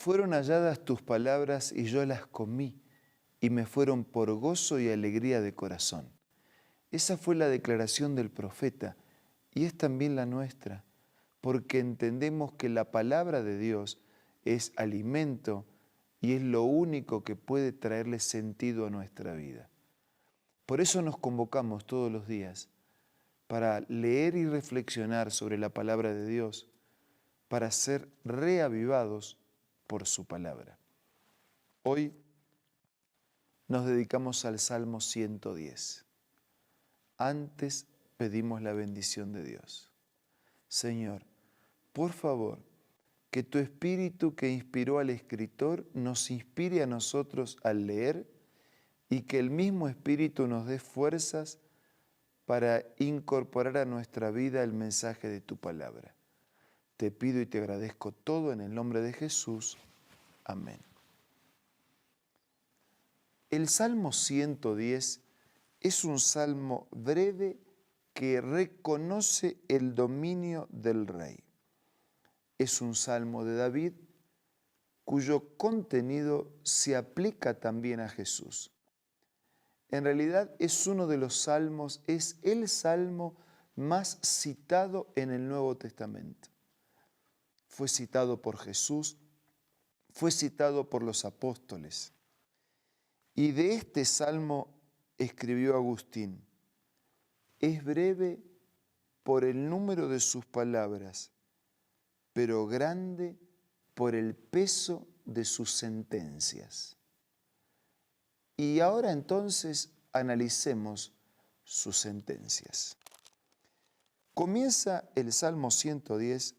Fueron halladas tus palabras y yo las comí, y me fueron por gozo y alegría de corazón. Esa fue la declaración del profeta, y es también la nuestra, porque entendemos que la palabra de Dios es alimento y es lo único que puede traerle sentido a nuestra vida. Por eso nos convocamos todos los días para leer y reflexionar sobre la palabra de Dios, para ser reavivados por su palabra. Hoy nos dedicamos al Salmo 110. Antes pedimos la bendición de Dios. Señor, por favor, que tu Espíritu que inspiró al escritor nos inspire a nosotros al leer y que el mismo Espíritu nos dé fuerzas para incorporar a nuestra vida el mensaje de tu palabra. Te pido y te agradezco todo en el nombre de Jesús. Amén. El Salmo 110 es un salmo breve que reconoce el dominio del rey. Es un salmo de David cuyo contenido se aplica también a Jesús. En realidad es uno de los salmos, es el salmo más citado en el Nuevo Testamento. Fue citado por Jesús, fue citado por los apóstoles. Y de este salmo escribió Agustín: es breve por el número de sus palabras, pero grande por el peso de sus sentencias. Y ahora entonces analicemos sus sentencias. Comienza el Salmo 110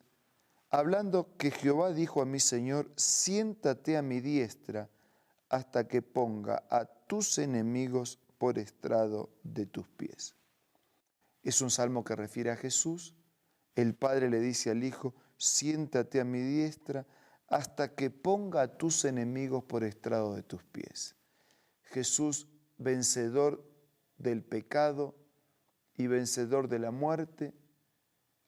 hablando que Jehová dijo a mi Señor: siéntate a mi diestra hasta que ponga a tus enemigos por estrado de tus pies. Es un salmo que refiere a Jesús. El Padre le dice al Hijo: siéntate a mi diestra hasta que ponga a tus enemigos por estrado de tus pies. Jesús, vencedor del pecado y vencedor de la muerte,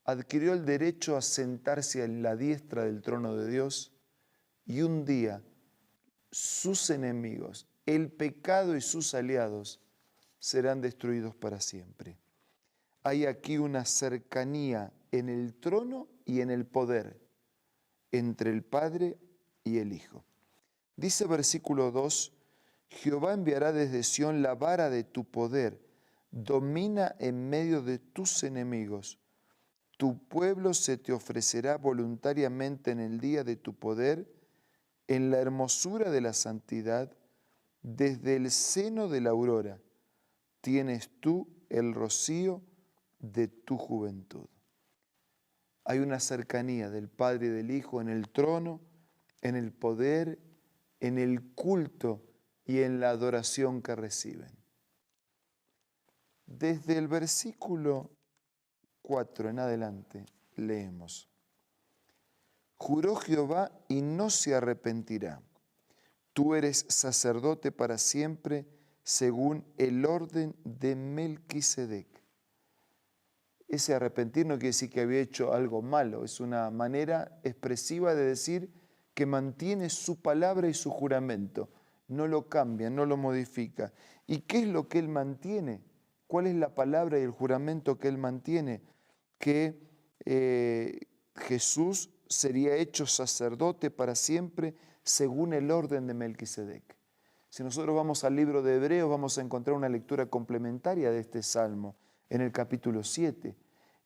adquirió el derecho a sentarse en la diestra del trono de Dios, y un día sus enemigos, el pecado y sus aliados, serán destruidos para siempre. Hay aquí una cercanía en el trono y en el poder entre el Padre y el Hijo. Dice versículo 2, Jehová enviará desde Sión la vara de tu poder, domina en medio de tus enemigos. Tu pueblo se te ofrecerá voluntariamente en el día de tu poder, en la hermosura de la santidad, desde el seno de la aurora, tienes tú el rocío de tu juventud. Hay una cercanía del Padre y del Hijo en el trono, en el poder, en el culto y en la adoración que reciben. Desde el versículo 4 en adelante leemos: juró Jehová y no se arrepentirá. Tú eres sacerdote para siempre según el orden de Melquisedec. Ese arrepentir no quiere decir que había hecho algo malo, es una manera expresiva de decir que mantiene su palabra y su juramento, no lo cambia, no lo modifica. ¿Y qué es lo que él mantiene? ¿Cuál es la palabra y el juramento que él mantiene? Que Jesús sería hecho sacerdote para siempre según el orden de Melquisedec. Si nosotros vamos al libro de Hebreos, vamos a encontrar una lectura complementaria de este salmo en el capítulo 7.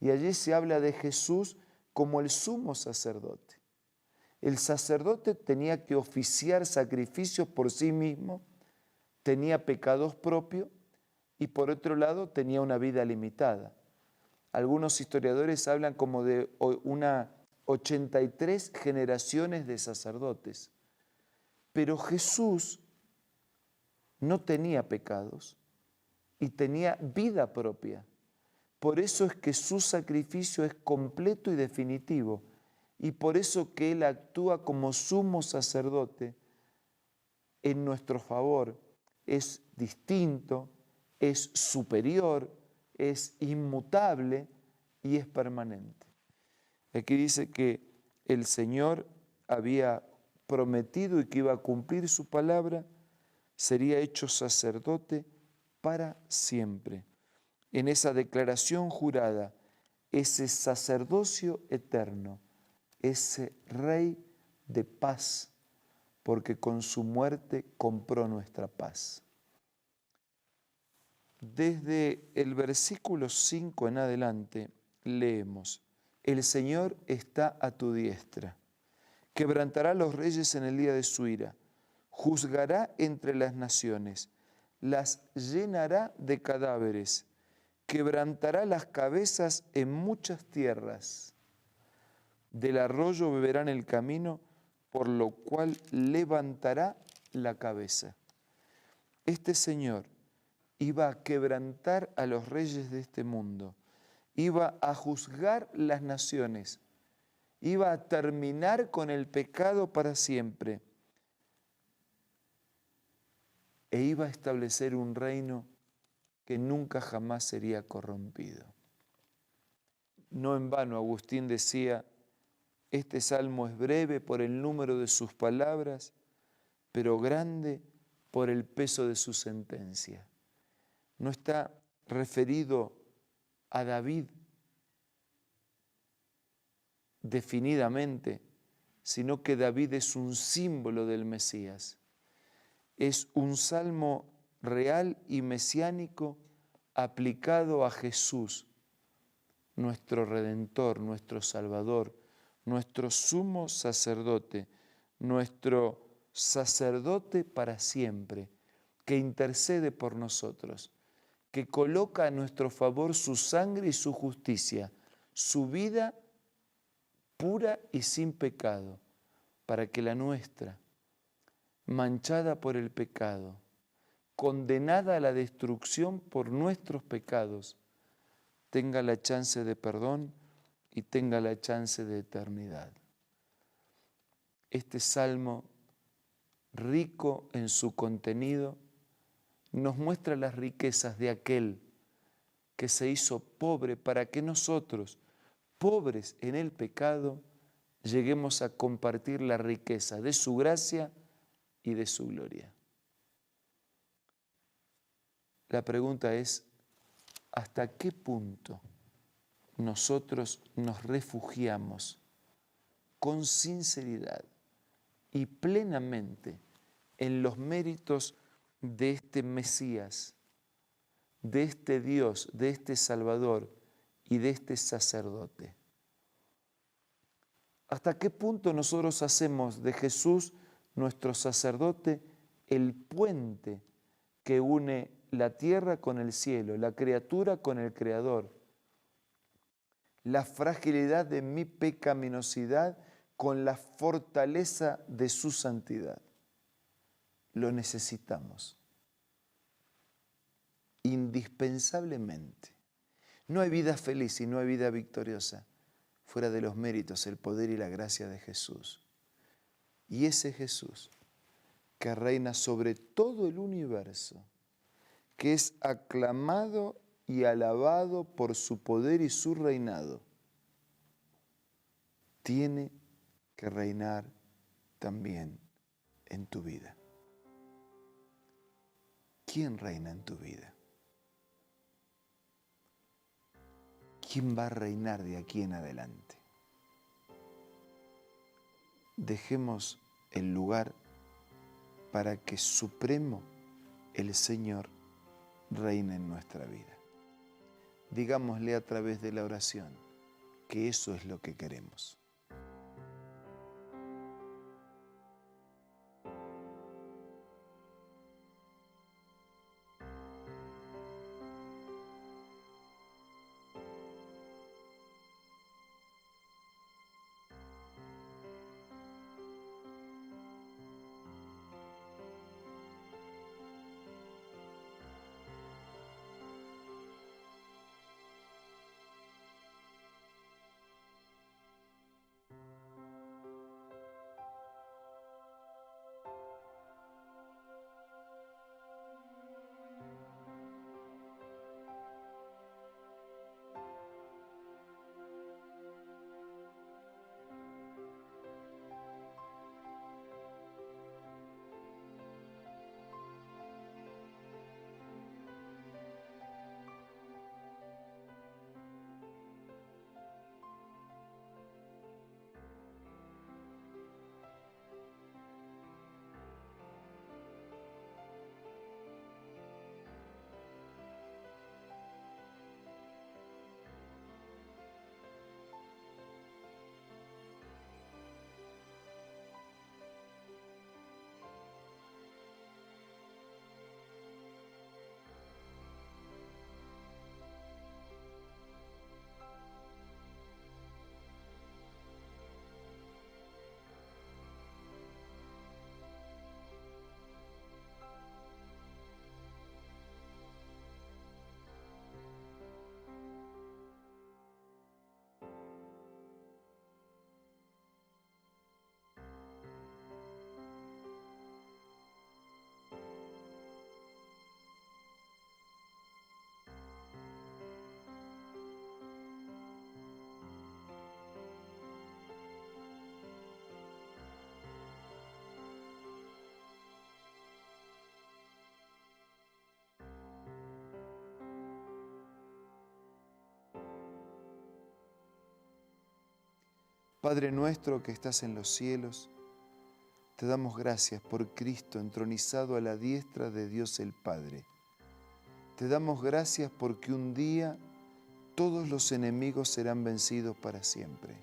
Y allí se habla de Jesús como el sumo sacerdote. El sacerdote tenía que oficiar sacrificios por sí mismo, tenía pecados propios y por otro lado tenía una vida limitada. Algunos historiadores hablan como de una 83 generaciones de sacerdotes. Pero Jesús no tenía pecados y tenía vida propia. Por eso es que su sacrificio es completo y definitivo. Y por eso que Él actúa como sumo sacerdote en nuestro favor. Es distinto, es superior, es inmutable y es permanente. Aquí dice que el Señor había prometido y que iba a cumplir su palabra, sería hecho sacerdote para siempre. En esa declaración jurada, ese sacerdocio eterno, ese rey de paz, porque con su muerte compró nuestra paz. Desde el versículo 5 en adelante leemos: el Señor está a tu diestra, quebrantará a los reyes en el día de su ira, juzgará entre las naciones, las llenará de cadáveres, quebrantará las cabezas en muchas tierras. Del arroyo beberán el camino, por lo cual levantará la cabeza. Este Señor iba a quebrantar a los reyes de este mundo, iba a juzgar las naciones, iba a terminar con el pecado para siempre e iba a establecer un reino que nunca jamás sería corrompido. No en vano Agustín decía: este salmo es breve por el número de sus palabras, pero grande por el peso de su sentencia. No está referido a David definidamente, sino que David es un símbolo del Mesías. Es un salmo real y mesiánico aplicado a Jesús, nuestro Redentor, nuestro Salvador, nuestro sumo sacerdote, nuestro sacerdote para siempre, que intercede por nosotros, que coloca a nuestro favor su sangre y su justicia, su vida pura y sin pecado, para que la nuestra, manchada por el pecado, condenada a la destrucción por nuestros pecados, tenga la chance de perdón y tenga la chance de eternidad. Este salmo, rico en su contenido, nos muestra las riquezas de aquel que se hizo pobre para que nosotros, pobres en el pecado, lleguemos a compartir la riqueza de su gracia y de su gloria. La pregunta es: ¿hasta qué punto nosotros nos refugiamos con sinceridad y plenamente en los méritos de este Mesías, de este Dios, de este Salvador y de este sacerdote? ¿Hasta qué punto nosotros hacemos de Jesús, nuestro sacerdote, el puente que une la tierra con el cielo, la criatura con el Creador, la fragilidad de mi pecaminosidad con la fortaleza de su santidad? Lo necesitamos indispensablemente. No hay vida feliz y no hay vida victoriosa fuera de los méritos, el poder y la gracia de Jesús. Y ese Jesús que reina sobre todo el universo, que es aclamado y alabado por su poder y su reinado, tiene que reinar también en tu vida. ¿Quién reina en tu vida? ¿Quién va a reinar de aquí en adelante? Dejemos el lugar para que Supremo, el Señor, reine en nuestra vida. Digámosle a través de la oración que eso es lo que queremos. Padre nuestro que estás en los cielos, te damos gracias por Cristo entronizado a la diestra de Dios el Padre. Te damos gracias porque un día todos los enemigos serán vencidos para siempre.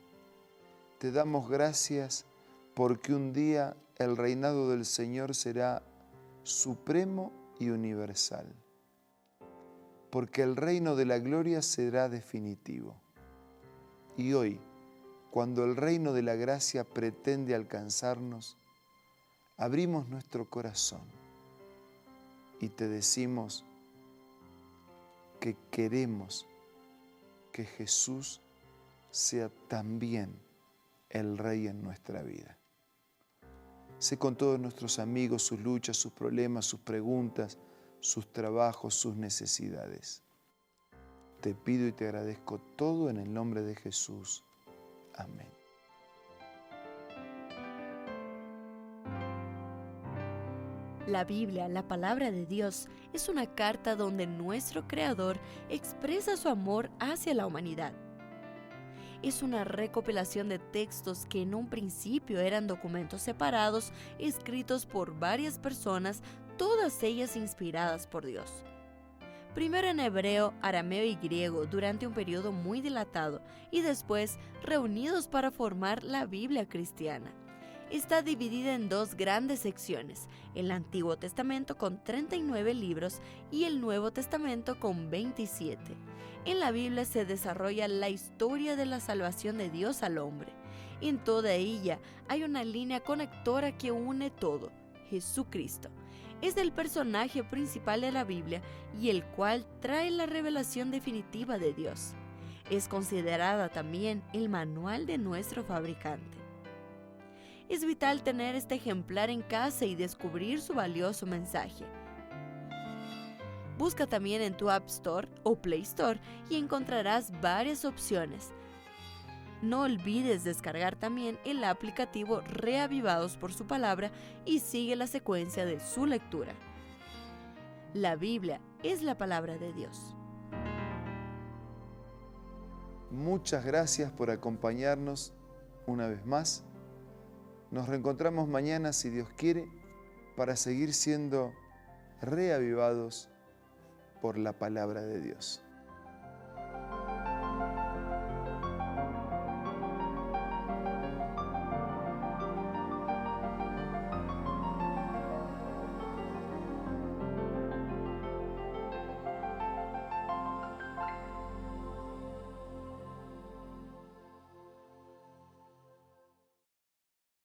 Te damos gracias porque un día el reinado del Señor será supremo y universal. Porque el reino de la gloria será definitivo. Y hoy, cuando el reino de la gracia pretende alcanzarnos, abrimos nuestro corazón y te decimos que queremos que Jesús sea también el Rey en nuestra vida. Sé con todos nuestros amigos sus luchas, sus problemas, sus preguntas, sus trabajos, sus necesidades. Te pido y te agradezco todo en el nombre de Jesús. Amén. La Biblia, la palabra de Dios, es una carta donde nuestro Creador expresa su amor hacia la humanidad. Es una recopilación de textos que en un principio eran documentos separados, escritos por varias personas, todas ellas inspiradas por Dios. Primero en hebreo, arameo y griego durante un periodo muy dilatado y después reunidos para formar la Biblia cristiana. Está dividida en dos grandes secciones, el Antiguo Testamento con 39 libros y el Nuevo Testamento con 27. En la Biblia se desarrolla la historia de la salvación de Dios al hombre. En toda ella hay una línea conectora que une todo, Jesucristo. Es el personaje principal de la Biblia y el cual trae la revelación definitiva de Dios. Es considerada también el manual de nuestro fabricante. Es vital tener este ejemplar en casa y descubrir su valioso mensaje. Busca también en tu App Store o Play Store y encontrarás varias opciones. No olvides descargar también el aplicativo Reavivados por su palabra y sigue la secuencia de su lectura. La Biblia es la palabra de Dios. Muchas gracias por acompañarnos una vez más. Nos reencontramos mañana, si Dios quiere, para seguir siendo reavivados por la palabra de Dios.